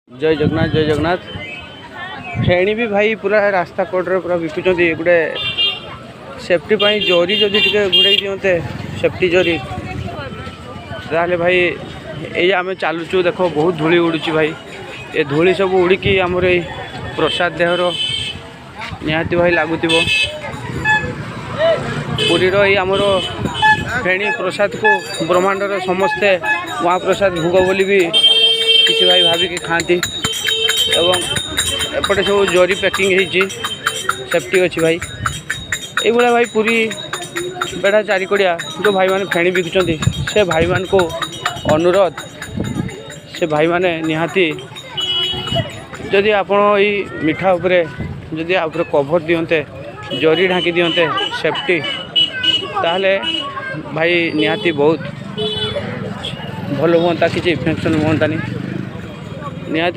जय जगन्नाथ जय जगन्नाथ। फेणी भी भाई पूरा रास्ता कोड्रे पूरा विकुचंती गोटे सेफ्टी पाई जोरी जदि टिके घुड़े दियंते सेफ्टी जोरी ताले भाई ये आम चलुचु देख बहुत धूली उड़ुची भाई ये धूली सब उड़िकी आमर ये प्रसाद देहर निहाती भाई लगुव पुरीर ये आमर फेणी प्रसाद को ब्रह्मांडर समस्ते महाप्रसाद भोग बोली भी किसी भाई भाविकी खाती एवं एपटे सब जरी पैकिंग सेफ्टी अच्छी भाई ये भाई पूरी बेढ़ा चारिकड़िया जो भाई मैंने फेणी बिकुंट से भाई मान को अनुरोध से भाई मैंने निहाती जदि आपण ये मिठा उपरे जदि आप कभर दियंते जरी ढांकी दियंते सेफ्टी ताहले भाई निहाती बहुत भल हाँ कि इन्फेक्शन हाँ निहाती